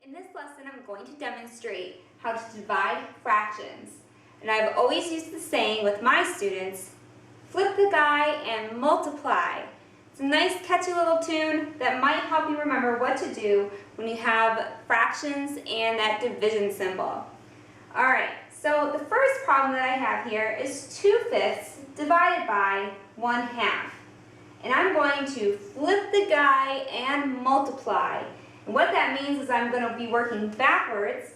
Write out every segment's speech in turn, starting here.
In this lesson, I'm going to demonstrate how to divide fractions. And I've always used the saying with my students, flip the guy and multiply. It's a nice catchy little tune that might help you remember what to do when you have fractions and that division symbol. Alright, so the first problem that I have here is 2/5 divided by 1/2. And I'm going to flip the guy and multiply. And what that means is I'm going to be working backwards.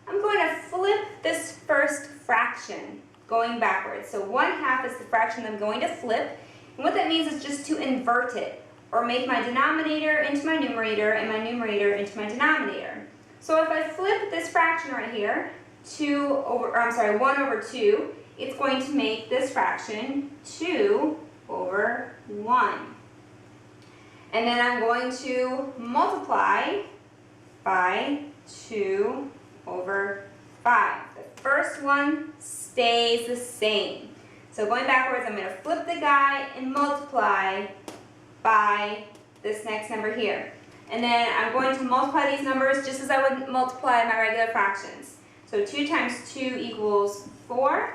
I'm going to flip this first fraction going backwards. So 1/2 is the fraction I'm going to flip. And what that means is just to invert it, or make my denominator into my numerator and my numerator into my denominator. So if I flip this fraction right here, 1 over 2, it's going to make this fraction 2 over 1. And then I'm going to multiply by 2 over 5. The first one stays the same. So going backwards, I'm going to flip the guy and multiply by this next number here. And then I'm going to multiply these numbers just as I would multiply my regular fractions. So 2 times 2 equals 4,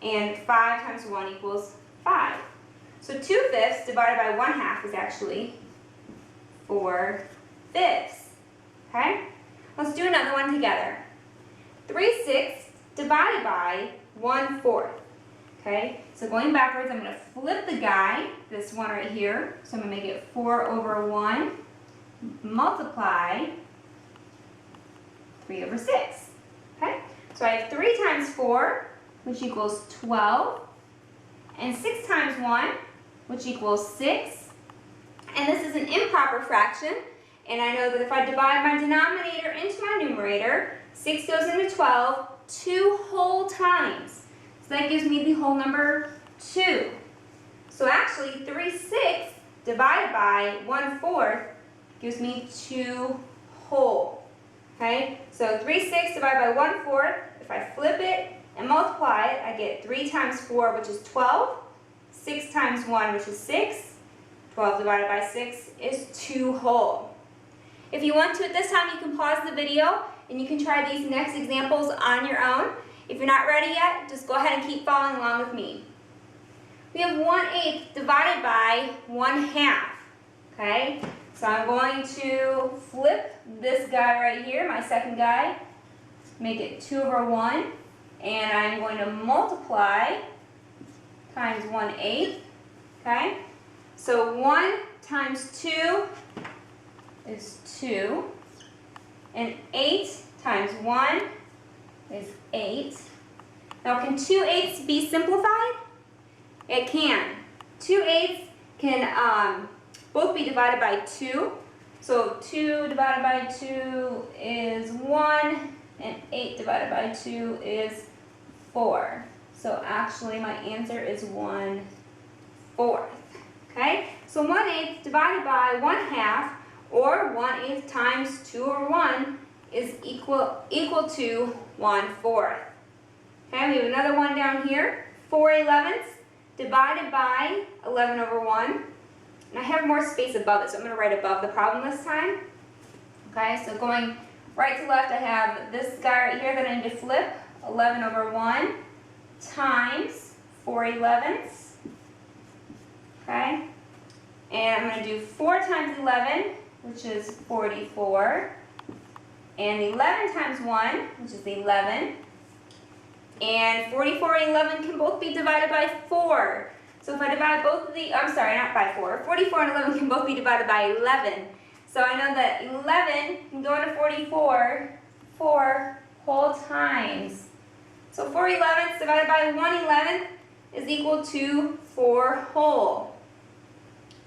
and 5 times 1 equals 5. So 2/5 divided by 1/2 is actually 4/5. Okay? Let's do another one together. 3/6 divided by 1/4. Okay? So going backwards, I'm going to flip the guy, this one right here. So I'm going to make it 4 over 1, multiply 3 over 6. Okay? So I have 3 times 4, which equals 12, and 6 times 1, which equals 6. And this is an improper fraction, and I know that if I divide my denominator into my numerator, 6 goes into 12 2 whole times. So that gives me the whole number 2. So actually 3/6 divided by 1/4 gives me 2 whole. Okay? So 3/6 divided by 1/4, if I flip it and multiply it, I get 3 times 4, which is 12. 6 times 1, which is 6. 12 divided by 6 is 2 whole. If you want to at this time, you can pause the video and you can try these next examples on your own. If you're not ready yet, just go ahead and keep following along with me. We have 1/8 divided by 1/2. Okay? So I'm going to flip this guy right here, my second guy, make it 2 over 1, and I'm going to multiply times 1/8. Okay? So 1 times 2 is 2, and 8 times 1 is 8. Now can 2/8 be simplified? It can. 2/8 can both be divided by 2. So 2 divided by 2 is 1, and 8 divided by 2 is 4. So actually my answer is 1/4. Okay? So 1/8 divided by 1/2, or 1/8 times 2 over 1 is equal to 1/4. Okay, we have another one down here. 4/11 divided by 11 over 1. And I have more space above it, so I'm going to write above the problem this time. Okay, so going right to left, I have this guy right here that I need to flip. 11 over 1 times 4/11. Okay, and I'm going to do 4 times 11, which is 44, and 11 times 1, which is 11, and 44 and 11 can both be divided by 4. So if I divide both of the, I'm sorry, not by 4, 44 and 11 can both be divided by 11. So I know that 11 can go into 44 4 whole times. So 4/11 divided by 1/11 is equal to 4 whole.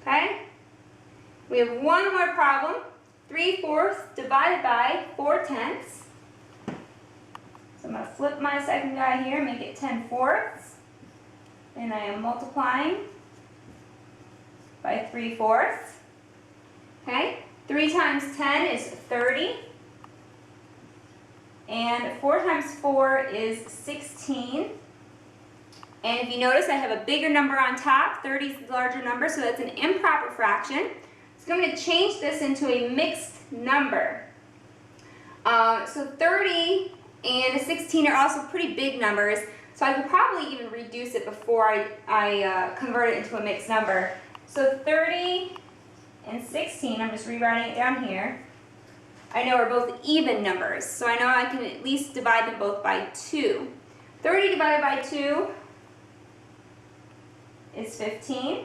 Okay? We have one more problem. 3/4 divided by 4/10. So I'm going to flip my second guy here, make it 10/4. And I am multiplying by 3/4. Okay? 3 times 10 is 30. And 4 times 4 is 16. And if you notice, I have a bigger number on top. 30 is the larger number, so that's an improper fraction. So I'm going to change this into a mixed number. So 30 and 16 are also pretty big numbers, so I could probably even reduce it before I convert it into a mixed number. So 30 and 16, I'm just rewriting it down here, I know are both even numbers, so I know I can at least divide them both by 2. 30 divided by 2 is 15,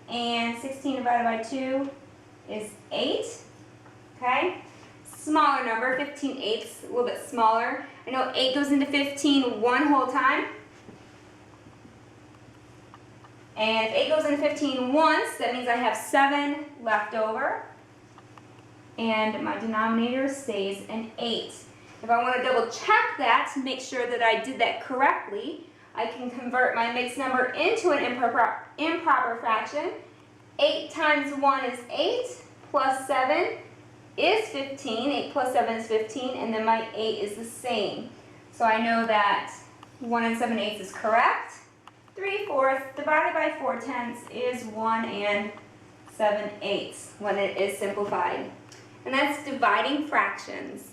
and 16 divided by 2 is 8, okay? Smaller number, 15/8, a little bit smaller. I know 8 goes into 15 one whole time. And if 8 goes into 15 once, that means I have 7 left over. And my denominator stays an 8. If I want to double check that to make sure that I did that correctly, I can convert my mixed number into an improper fraction. 8 times 1 is 8, plus 7 is 15. 8 plus 7 is 15, and then my 8 is the same. So I know that 1 7/8 is correct. 3/4 divided by 4/10 is 1 7/8 when it is simplified. And that's dividing fractions.